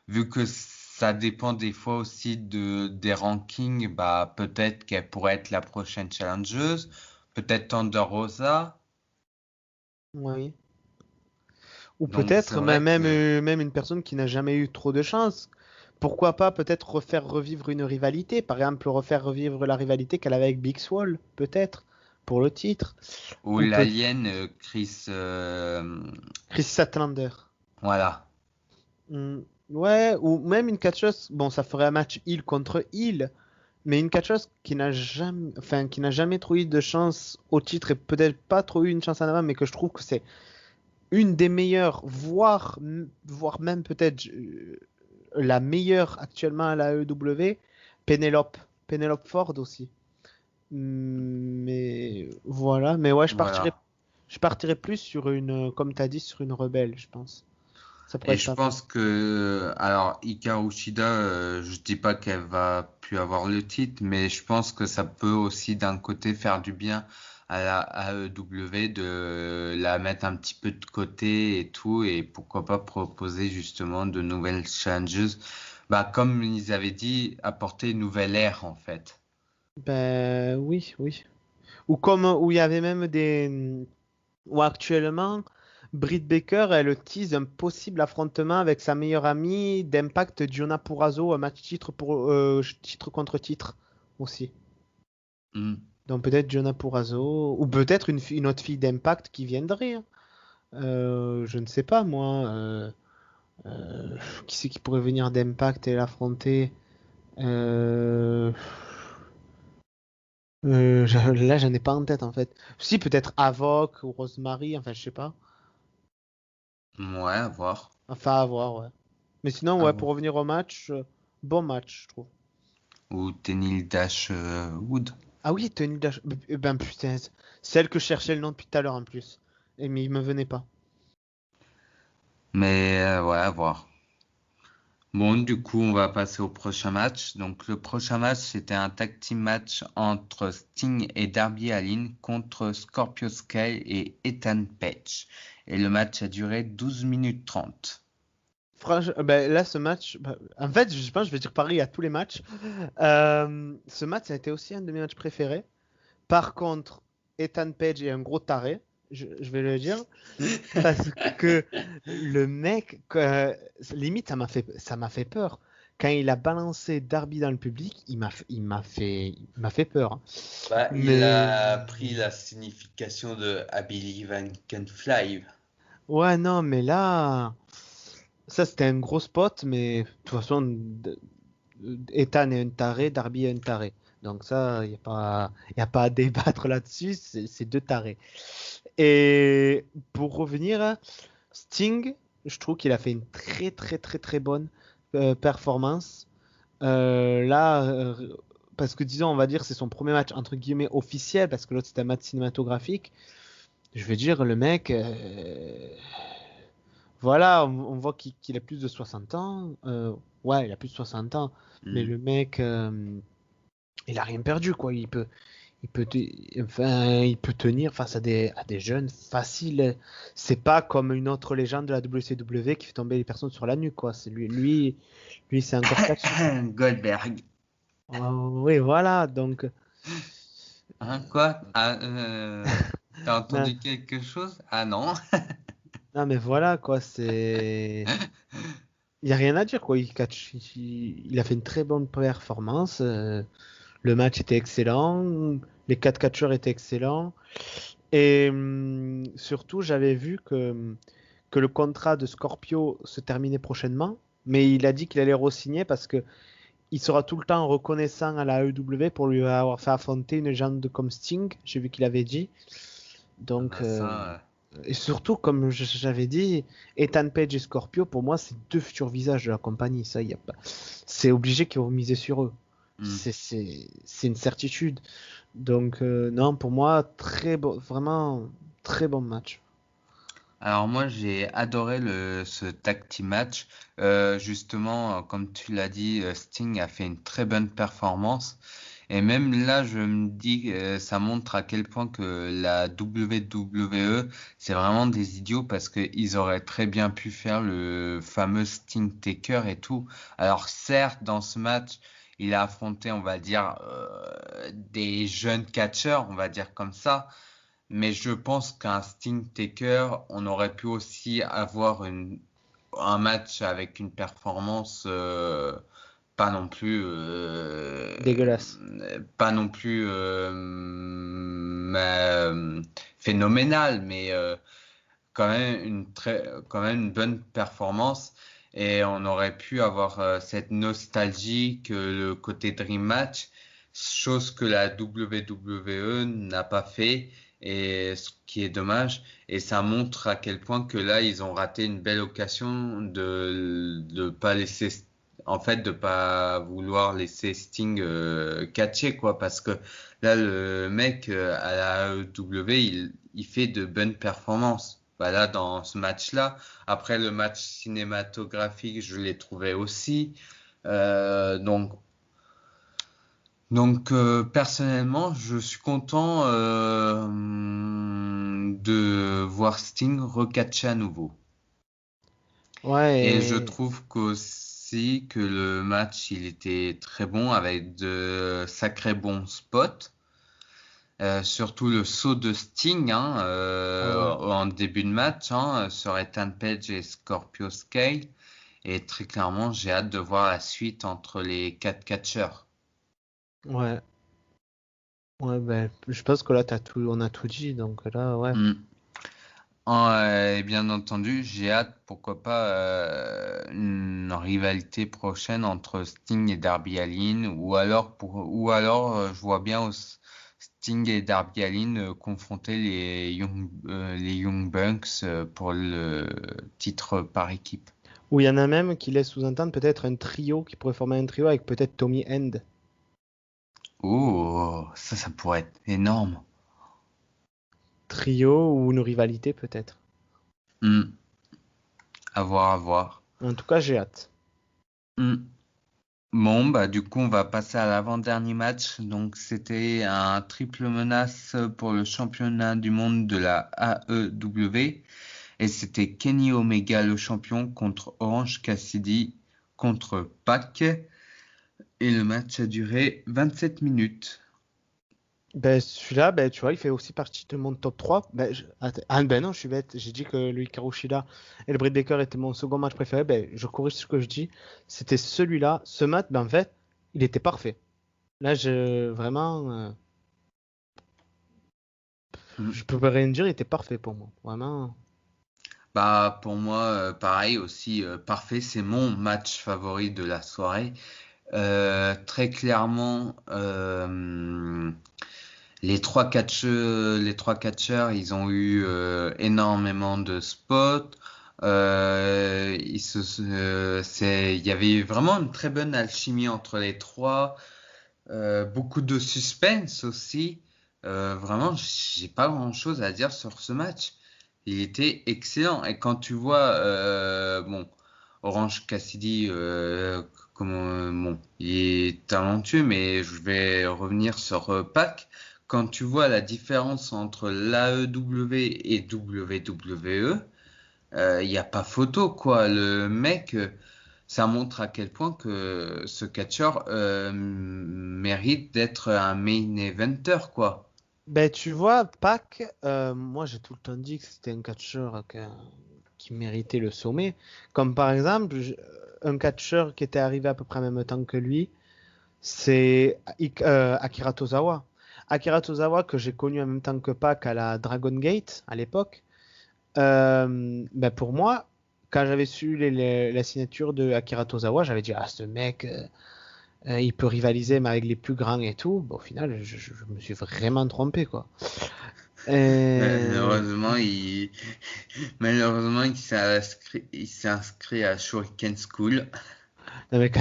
A: vu que ça dépend des fois aussi des rankings, bah peut-être qu'elle pourrait être la prochaine challengeuse, peut-être Thunder Rosa.
B: Oui. Ou
A: Donc, c'est
B: peut-être
A: vrai que
B: même une personne qui n'a jamais eu trop de chance. Pourquoi pas peut-être refaire revivre une rivalité, par exemple refaire revivre la rivalité qu'elle avait avec Big Swole, peut-être, pour le titre.
A: ou
B: Ou peut
A: l'alien Chris,
B: Chris Statlander.
A: voilà.
B: Hmm, ouais, ou même une catcheuse, bon ça ferait un match heel contre heel, mais une catcheuse qui n'a jamais trop eu de chance au titre et peut-être pas trop eu une chance en avant, mais que je trouve que c'est une des meilleures, voire même peut-être la meilleure actuellement à la EW, Penelope. Penelope Ford aussi. Mais voilà, mais ouais,
A: Voilà.
B: je partirais plus sur une, comme tu as dit, sur une rebelle, je pense. Ça pourrait
A: Et
B: être
A: je
B: pas mal.
A: pense que, alors, Hikaru Shida, je dis pas qu'elle va plus avoir le titre, mais je pense que ça peut aussi d'un côté faire du bien à la AEW de la mettre un petit peu de côté et tout, et pourquoi pas proposer justement de nouvelles challenges. Bah, comme ils avaient dit, apporter une nouvelle ère en fait.
B: Ben oui, oui. Ou comme où il y avait même où actuellement, Britt Baker, elle tease un possible affrontement avec sa meilleure amie d'Impact, Gionna Purrazzo, un match titre pour titre contre titre aussi.
A: Hmm.
B: Donc peut-être Gionna Purrazzo, ou peut-être une autre fille d'Impact qui viendrait, hein. Je ne sais pas moi. Euh, qui c'est qui pourrait venir d'Impact et l'affronter? Euh, là, j'en ai pas en tête en fait. Si peut-être Avoc ou Rosemary, enfin je sais pas.
A: Ouais, à voir.
B: Enfin à voir, ouais. Mais sinon,
A: À
B: ouais, pour
A: voir.
B: revenir au match, bon match, je trouve.
A: Ou Tenille Dash Wood.
B: Ah oui, Tony Dash. Ben putain, celle que je cherchais le nom depuis tout à l'heure en plus. Mais il me venait pas.
A: Mais ouais, à voir. Bon, du coup, on va passer au prochain match. Donc, le prochain match, c'était un tag team match entre Sting et Darby Allin contre Scorpio Sky et Ethan Page. Et le match a duré 12 minutes 30.
B: Franchement, ben, là, ce match, en fait, je pense que je vais dire pareil à tous les matchs. Ce match, ça a été aussi un de mes matchs préférés. Par contre, Ethan Page est un gros taré, je vais le dire, parce que le mec, limite, ça m'a fait peur. Quand il a balancé Darby dans le public, il m'a fait peur, hein.
A: Bah, il
B: Mais
A: a pris la signification de I Believe I Can Fly.
B: ouais, non, mais là, Ça, c'était un gros spot, mais de toute façon, Ethan est un taré, Darby est un taré. Donc ça, y a pas à débattre là-dessus, c'est deux tarés. Et pour revenir, Sting, je trouve qu'il a fait une très très très très bonne performance. Là, parce que disons, on va dire, c'est son premier match entre guillemets officiel, parce que l'autre c'était un match cinématographique. Je veux dire, le mec, voilà, on voit qu'il a plus de 60 ans. Ouais, il a plus de 60 ans, mais
A: Hmm.
B: le mec, il a rien perdu, quoi. Enfin, il peut tenir face à des jeunes faciles. C'est pas comme une autre légende de la WCW qui fait tomber les personnes sur la nuque, quoi. C'est lui, c'est encore catchy, quoi.
A: Goldberg.
B: Oui, voilà. Donc,
A: Hein, quoi? Ah, t'as
B: non,
A: entendu quelque chose? Ah non.
B: non, mais voilà, quoi. Il y a rien à dire, quoi. Il a fait une très bonne performance. Le match était excellent. Les quatre catcheurs étaient excellents. Et surtout, j'avais vu que le contrat de Scorpio se terminait prochainement, mais il a dit qu'il allait re-signer parce que il sera tout le temps reconnaissant à la AEW pour lui avoir fait affronter une légende comme Sting. J'ai vu qu'il avait dit.
A: Ah
B: Donc,
A: bah ça,
B: et surtout, comme j'avais dit, Ethan Page et Scorpio, pour moi, c'est deux futurs visages de la compagnie. Ça, y a pas. C'est obligé qu'ils vont miser sur eux.
A: hmm.
B: C'est une certitude. Donc, non, pour moi, très bon, vraiment très bon match.
A: Alors moi j'ai adoré ce tag team match. Justement, comme tu l'as dit, Sting a fait une très bonne performance. Et même là, je me dis, ça montre à quel point que la WWE, c'est vraiment des idiots parce qu'ils auraient très bien pu faire le fameux Sting Taker et tout. Alors certes, dans ce match, il a affronté, on va dire, des jeunes catcheurs, on va dire comme ça. Mais je pense qu'un Sting Taker, on aurait pu aussi avoir un match avec une performance pas non plus
B: Dégueulasse.
A: pas non plus phénoménale, mais quand même une bonne performance. Et on aurait pu avoir cette nostalgie que le côté Dream Match, chose que la WWE n'a pas fait, et ce qui est dommage. Et ça montre à quel point que là, ils ont raté une belle occasion de pas laisser, en fait, de pas vouloir laisser Sting catcher, quoi, parce que là, le mec à la AEW, il fait de bonnes performances. Bah là, dans ce match-là. Après, le match cinématographique, je l'ai trouvé aussi. Donc, personnellement, je suis content de voir Sting recatcher à nouveau. Et je
B: Ouais,
A: trouve qu'aussi que le match, il était très bon avec de sacrés bons spots. Surtout le saut de Sting hein,
B: ouais,
A: en début de match hein, sur Ethan Page et Scorpio Sky. Et très clairement, j'ai hâte de voir la suite entre les quatre catcheurs.
B: ouais, ouais, ben, je pense que là, on a tout dit, donc là, ouais.
A: Hmm. Et bien entendu, j'ai hâte, pourquoi pas, une rivalité prochaine entre Sting et Darby Allin, ou alors, je vois bien Sting et Darby Allin confronter les Young Bucks pour le titre par équipe.
B: Ou il y en a même qui laissent sous-entendre peut-être un trio, qui pourrait former un trio avec peut-être Tommy End.
A: Oh, ça pourrait être énorme.
B: Trio ou une rivalité peut-être.
A: Hmm. À voir, à voir.
B: En tout cas, j'ai hâte.
A: Hmm. Bon, bah du coup, on va passer à l'avant-dernier match. Donc, c'était un triple menace pour le championnat du monde de la AEW. Et c'était Kenny Omega, le champion, contre Orange Cassidy, contre Pac. Et le match a duré 27 minutes.
B: Ben, celui-là, ben, tu vois, il fait aussi partie de mon top 3. Ben, ah, ben non, je suis bête. J'ai dit que le Hikaru Shida et le Britt Baker étaient mon second match préféré. Ben, je corrige ce que je dis. C'était celui-là. Ce match, ben, en fait, il était parfait. Là, vraiment,
A: Hmm.
B: je peux rien dire, il était parfait pour moi. Vraiment.
A: Bah, pour moi, pareil aussi, parfait. C'est mon match favori de la soirée. Très clairement, les trois catcheurs, ils ont eu énormément de spots. Il y avait eu vraiment une très bonne alchimie entre les trois. Beaucoup de suspense aussi. Vraiment, j'ai pas grand-chose à dire sur ce match. Il était excellent. Et quand tu vois, bon, Orange Cassidy, bon, il est talentueux, mais je vais revenir sur Pac. Quand tu vois la différence entre l'AEW et WWE, il n'y a pas photo, quoi. Le mec, ça montre à quel point que ce catcheur mérite d'être un main eventer, quoi.
B: Ben, tu vois, Pac, moi j'ai tout le temps dit que c'était un catcheur qui méritait le sommet. Comme par exemple, un catcheur qui était arrivé à peu près en même temps que lui, c'est Akira Tozawa. Akira Tozawa, que j'ai connu en même temps que Pac à la Dragon Gate à l'époque. Ben pour moi, quand j'avais su la signature de Akira Tozawa, j'avais dit, ah, ce mec, il peut rivaliser mais avec les plus grands et tout. Bon, au final, je me suis vraiment trompé, quoi. Euh,
A: Malheureusement, il s'est inscrit à Shuriken School.
B: non, mais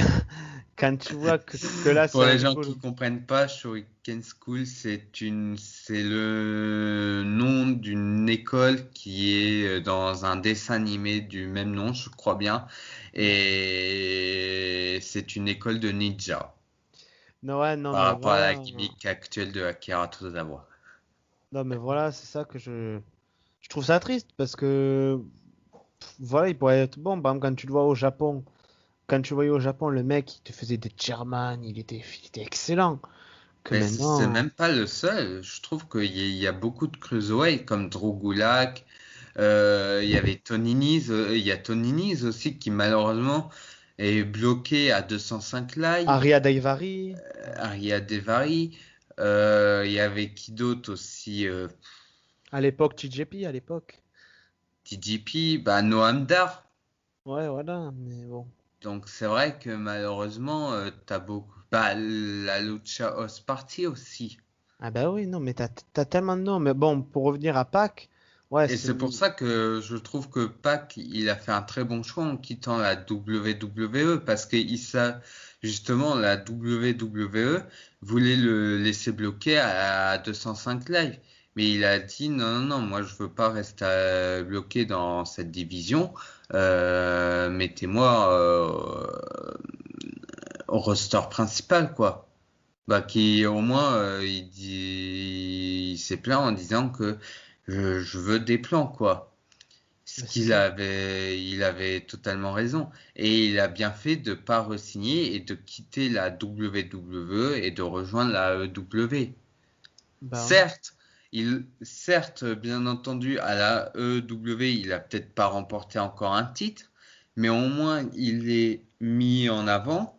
B: quand tu vois que là, c'est
A: Pour les
B: un
A: gens
B: full.
A: qui comprennent pas, Shuriken School, c'est le nom d'une école qui est dans un dessin animé du même nom, je crois bien, et c'est une école de ninja
B: Non, ouais, non,
A: par
B: mais
A: rapport à la
B: voilà.
A: gimmick actuelle de Akira Tozawa.
B: Non, mais voilà, c'est ça que je trouve ça triste parce que voilà, il pourrait être bon. Par exemple, quand tu le vois au Japon, quand tu voyais au Japon, le mec, il te faisait des German, il était excellent. Que
A: Mais c'est
B: maintenant,
A: même pas le seul. Je trouve qu'il y a beaucoup de cruiserweight comme Drew Gulak. Il y avait Tony Nese, il y a Tony Nese aussi qui malheureusement est bloqué à 205 live.
B: Aria Daivari,
A: Arya Devari. Il y avait qui d'autre aussi,
B: à l'époque, TJP, à l'époque.
A: TJP, bah Noam Dar.
B: Ouais, voilà, mais bon.
A: Donc c'est vrai que malheureusement t'as beaucoup. Bah la Lucha House Party aussi.
B: Ah bah oui, non, mais t'as tellement de noms. Mais bon, pour revenir à Pâques, ouais,
A: Et c'est pour ça que je trouve que Pac, il a fait un très bon choix en quittant la WWE parce que justement, la WWE voulait le laisser bloqué à 205 live. Mais il a dit non, non, non, moi je veux pas rester bloqué dans cette division. Mettez-moi au roster principal, quoi. Bah, qui au moins il s'est plaint en disant que je veux des plans, quoi. Ce
B: mais c'est
A: qu'il
B: ça.
A: avait, il avait totalement raison. Et il a bien fait de pas re-signer et de quitter la WWE et de rejoindre la EW.
B: Bah ouais.
A: Certes, bien entendu, à la EW, il a peut-être pas remporté encore un titre, mais au moins il est mis en avant.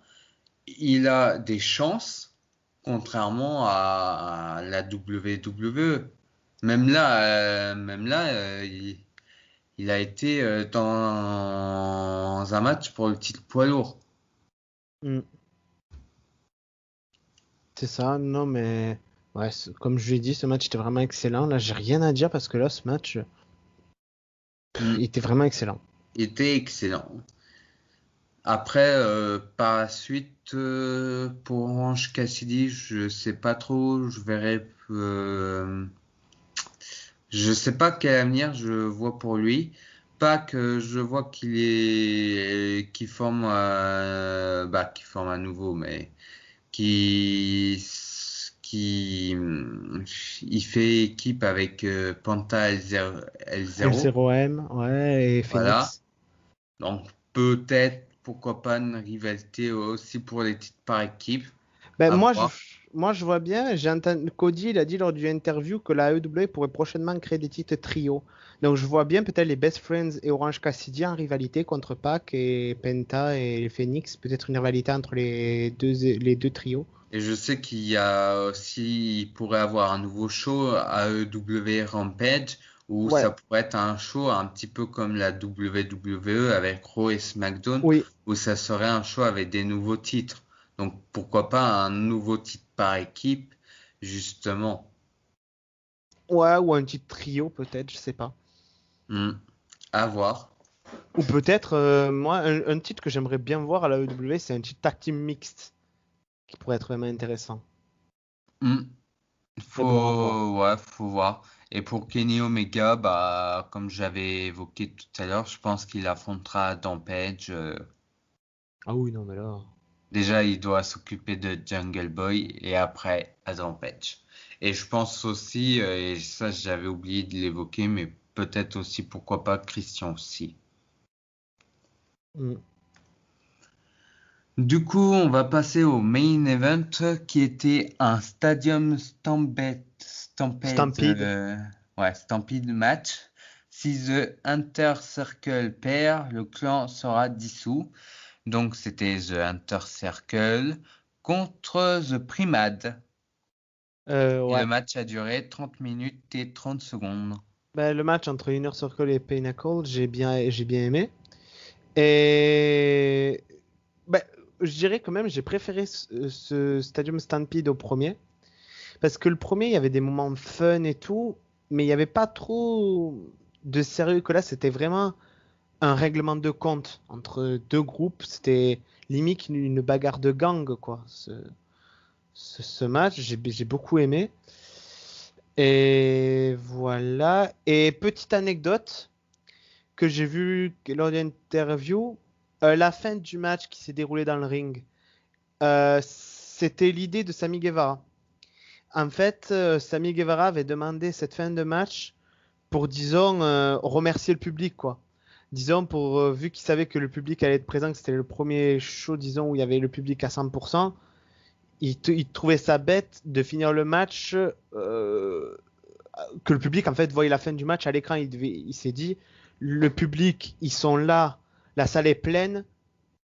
A: Il a des chances, contrairement à la WWE. Même là, il a été dans un match pour le titre poids lourd.
B: Mm. C'est ça, non, mais ouais, comme je l'ai dit, ce match était vraiment excellent. Là, j'ai rien à dire parce que là, ce match, il
A: Hmm.
B: était vraiment excellent.
A: Il était excellent. Après, par la suite, pour Orange Cassidy, je sais pas trop. Je sais pas quel avenir je vois pour lui. Pas que je vois qu'il forme à nouveau, mais qui il fait équipe avec Panta L0,
B: L0M, ouais, et
A: voilà.
B: Phoenix.
A: Donc peut-être, pourquoi pas une rivalité aussi pour les titres par équipe,
B: Ben,
A: à
B: moi,
A: voir.
B: moi, je vois bien, j'ai entendu, Cody, il a dit lors d'une interview que la AEW pourrait prochainement créer des titres trio. Donc, je vois bien peut-être les Best Friends et Orange Cassidy en rivalité contre Pac et Penta et Phoenix. Peut-être une rivalité entre les deux trios.
A: Et je sais qu'il y a aussi, il pourrait avoir un nouveau show AEW Rampage Ou
B: Ouais,
A: ça pourrait être un show un petit peu comme la WWE avec Raw et SmackDown,
B: oui,
A: où ça serait un show avec des nouveaux titres. Donc pourquoi pas un nouveau titre par équipe, justement.
B: ouais, ou un petit trio peut-être, je sais pas.
A: Hmm. À voir.
B: Ou peut-être, moi, un titre que j'aimerais bien voir à la WWE, c'est un titre tag team mixte, qui pourrait être vraiment intéressant.
A: Hmm.
B: Mais bon, à voir.
A: Ouais, faut voir. Et pour Kenny Omega, bah, comme j'avais évoqué tout à l'heure, je pense qu'il affrontera Adam Page.
B: Ah oui, non, mais là.
A: Déjà, il doit s'occuper de Jungle Boy et après Adam Page. Et je pense aussi, et ça j'avais oublié de l'évoquer, mais peut-être aussi pourquoi pas Christian aussi.
B: Hmm.
A: Du coup, on va passer au main event qui était un
B: Stampede.
A: Stampede match. Si The Hunter Circle perd, le clan sera dissous. Donc c'était The Hunter Circle contre The Primad. Et le
B: Ouais.
A: match a duré 30 minutes et 30 secondes.
B: Ben, le match entre Inner Circle et Pinnacle, j'ai bien aimé. Et ben, je dirais quand même, j'ai préféré ce Stadium Stampede au premier. Parce que le premier, il y avait des moments fun et tout, mais il n'y avait pas trop de sérieux que là. C'était vraiment un règlement de compte entre deux groupes. C'était limite une bagarre de gang, quoi. Ce match, j'ai beaucoup aimé. Et voilà. Et petite anecdote que j'ai vue lors d'une interview, la fin du match qui s'est déroulé dans le ring, c'était l'idée de Sami Guevara. En fait, Sami Guevara avait demandé cette fin de match pour, disons, remercier le public, quoi. Disons, vu qu'il savait que le public allait être présent, que c'était le premier show, disons, où il y avait le public à 100%, il trouvait ça bête de finir le match, que le public, en fait, voyait la fin du match à l'écran. Il s'est dit, le public, ils sont là, la salle est pleine,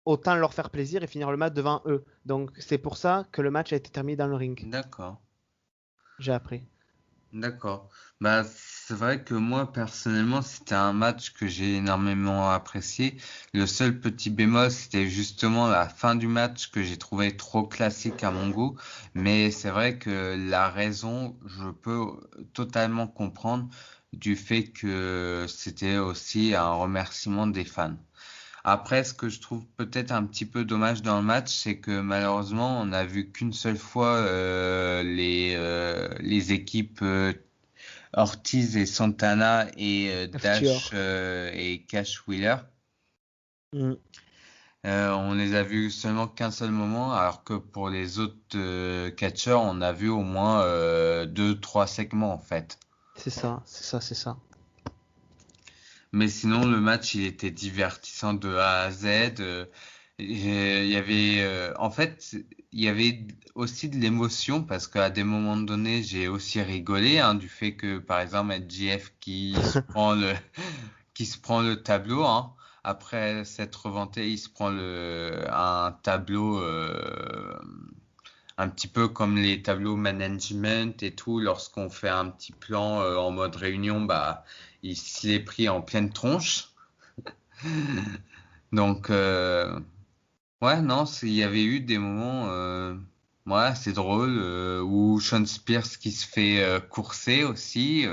B: autant leur faire plaisir et finir le match devant eux. Donc, c'est pour ça que le match a été terminé dans le ring.
A: D'accord,
B: J'ai appris.
A: d'accord. Bah, c'est vrai que moi, personnellement, c'était un match que j'ai énormément apprécié. Le seul petit bémol, c'était justement la fin du match que j'ai trouvé trop classique à mon goût. Mais c'est vrai que la raison, je peux totalement comprendre du fait que c'était aussi un remerciement des fans. Après, ce que je trouve peut-être un petit peu dommage dans le match, c'est que malheureusement, on n'a vu qu'une seule fois les équipes Ortiz et Santana et Dash
B: FTR.
A: et Cash Wheeler.
B: Mm.
A: On les a vus seulement qu'un seul moment, alors que pour les autres catcheurs, on a vu au moins deux, trois segments en fait.
B: C'est ça, c'est ça, c'est ça.
A: Mais sinon, le match, il était divertissant de A à Z. Il y avait, en fait, il y avait aussi de l'émotion parce qu'à des moments donnés, j'ai aussi rigolé hein, du fait que, par exemple, MJF qui se prend le tableau, hein, après s'être vanté, il se prend un tableau un petit peu comme les tableaux management et tout. Lorsqu'on fait un petit plan en mode réunion, bah, il se l'est pris en pleine tronche. Donc, ouais, non, il y avait eu des moments, ouais, c'est drôle, où Sean Spears qui se fait courser aussi.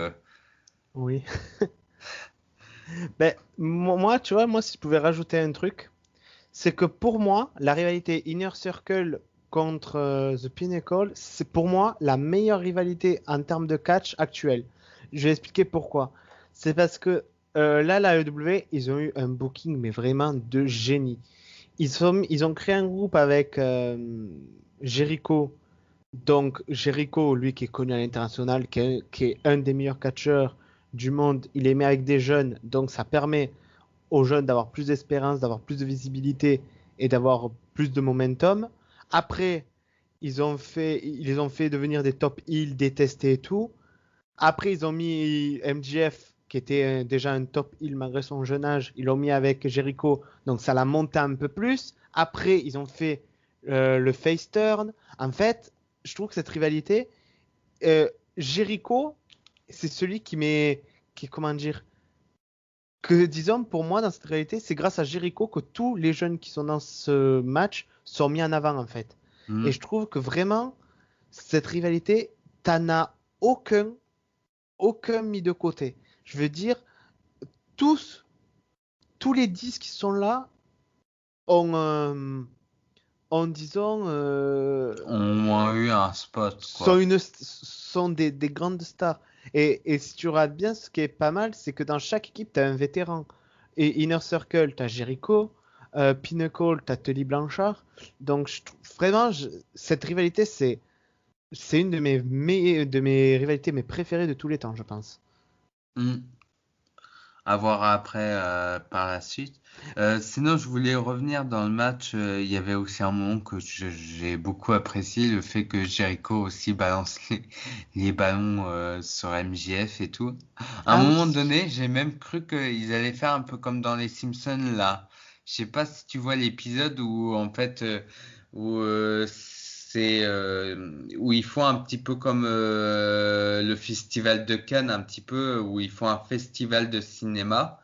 B: Oui. Ben, moi, tu vois, moi, si je pouvais rajouter un truc, c'est que pour moi, la rivalité Inner Circle contre The Pinnacle, c'est pour moi la meilleure rivalité en termes de catch actuelle. Je vais expliquer pourquoi. C'est parce que là, la AEW, ils ont eu un booking, mais vraiment de génie. Ils ont créé un groupe avec Jericho. Donc, Jericho, lui qui est connu à l'international, qui est un des meilleurs catcheurs du monde, il est mis avec des jeunes, donc ça permet aux jeunes d'avoir plus d'espérance, d'avoir plus de visibilité et d'avoir plus de momentum. Après, ils les ont fait devenir des top heels détestés et tout. Après, ils ont mis MJF, qui était déjà un top heel malgré son jeune âge. Ils l'ont mis avec Jericho, donc ça l'a monté un peu plus. Après, ils ont fait le face turn. En fait, je trouve que cette rivalité, Jericho, c'est celui comment dire, que disons pour moi dans cette réalité, c'est grâce à Jericho que tous les jeunes qui sont dans ce match sont mis en avant en fait. Et
A: Hmm.
B: je trouve que vraiment cette rivalité, t'en as aucun mis de côté. Je veux dire, tous, tous les 10 qui sont là ont, disons,
A: On a eu un spot,
B: sont,
A: quoi.
B: sont des grandes stars. Et si tu regardes bien, ce qui est pas mal, c'est que dans chaque équipe, tu as un vétéran. Et Inner Circle, tu as Jericho. Pinnacle, tu as Tully Blanchard. Donc, vraiment, cette rivalité, c'est une de mes rivalités mes préférées de tous les temps, je pense.
A: Hmm. À voir après par la suite. Sinon, je voulais revenir dans le match. Il y avait aussi un moment que j'ai beaucoup apprécié, le fait que Jericho aussi balance les ballons sur MJF et tout. À un
B: Ah
A: moment
B: oui.
A: donné, j'ai même cru qu'ils allaient faire un peu comme dans les Simpsons là. Je sais pas si tu vois l'épisode où en fait où ils font un petit peu comme le festival de Cannes, un petit peu où ils font un festival de cinéma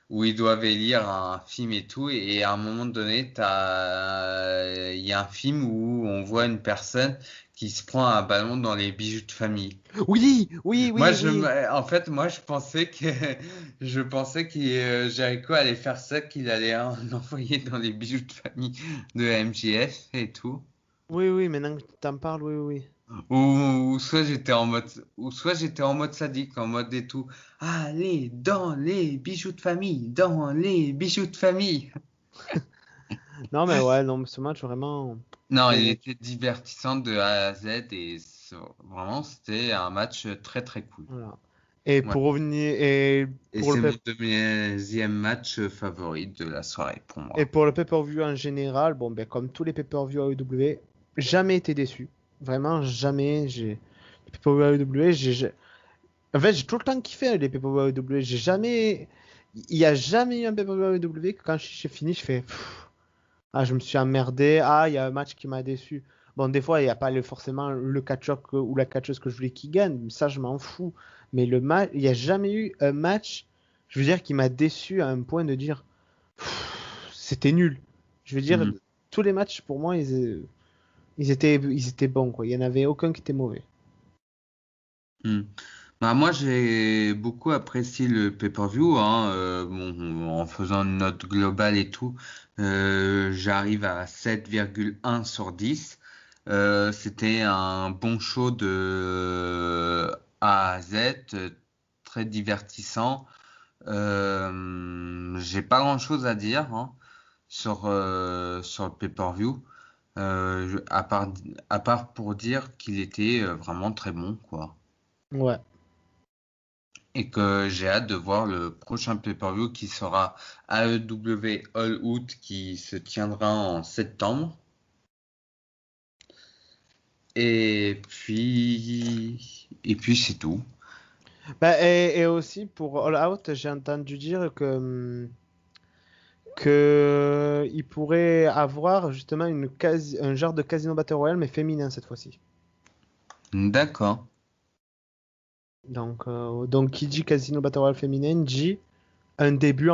A: où ils doivent élire un film et tout, et à un moment donné, il y a un film où on voit une personne qui se prend un ballon dans les bijoux de famille.
B: Oui, oui, oui, oui.
A: En fait, moi, je pensais que Jericho allait faire ça, qu'il allait l'envoyer dans les bijoux de famille de MJF et tout.
B: Oui, oui, maintenant que tu t'en parles, oui, oui.
A: Ou soit j'étais en mode sadique, en mode et tout. Allez, dans les bijoux de famille, dans les bijoux de famille.
B: Non, mais ouais, non, mais ce match, vraiment.
A: Non, il
B: Mais,
A: était divertissant de A à Z et vraiment, c'était un match très très cool.
B: voilà. Et
A: Ouais.
B: pour revenir, et
A: Et
B: pour le
A: c'est mon
B: pay-
A: deuxième match favori de la soirée pour
B: et
A: moi.
B: pour le pay-per-view en général, bon, ben, comme tous les pay-per-view AEW, jamais été déçu. Vraiment, jamais. Les pay-per-view AEW, en fait, j'ai tout le temps kiffé les pay-per-view AEW. J'ai jamais. Il y a jamais eu un pay-per-view AEW que quand j'ai fini, je fais. Ah, je me suis emmerdé. Ah, il y a un match qui m'a déçu. Bon, des fois, il n'y a pas forcément le catcheur ou la catcheuse que je voulais qui gagne. Ça, je m'en fous. Mais le match, il n'y a jamais eu un match, je veux dire, qui m'a déçu à un point de dire c'était nul. Je veux dire,
A: Mhm.
B: tous les matchs, pour moi, ils étaient bons, quoi. Il n'y en avait aucun qui était mauvais.
A: Mhm. Bah, moi, j'ai beaucoup apprécié le pay-per-view, hein, bon, en faisant une note globale et tout. J'arrive à 7,1 sur 10. C'était un bon show de A à Z, très divertissant. J'ai pas grand-chose à dire hein, sur le pay-per-view, à part pour dire qu'il était vraiment très bon, quoi.
B: Ouais.
A: Et que j'ai hâte de voir le prochain pay-per-view qui sera AEW All Out qui se tiendra en septembre. Et puis c'est tout.
B: Bah, et aussi, pour All Out, j'ai entendu dire que il pourrait avoir justement un genre de Casino Battle Royale, mais féminin cette fois-ci.
A: D'accord.
B: Donc, qui dit Casino Battle Royale féminin dit un début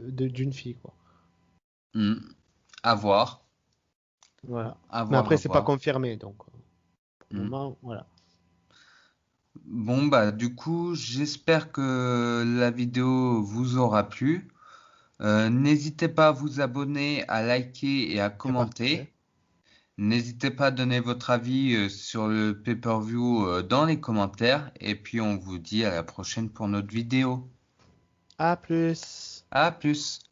B: d'une fille, quoi.
A: Hmm. À voir.
B: Voilà.
A: À
B: Mais
A: voir,
B: après,
A: à
B: c'est pas
A: voir.
B: confirmé, donc pour le
A: Hmm.
B: moment, voilà.
A: Bon, bah, du coup, j'espère que la vidéo vous aura plu. N'hésitez pas à vous abonner, à liker et à
B: Et à partager.
A: commenter. N'hésitez pas à donner votre avis sur le pay-per-view dans les commentaires. Et puis, on vous dit à la prochaine pour notre vidéo.
B: À plus.
A: À plus!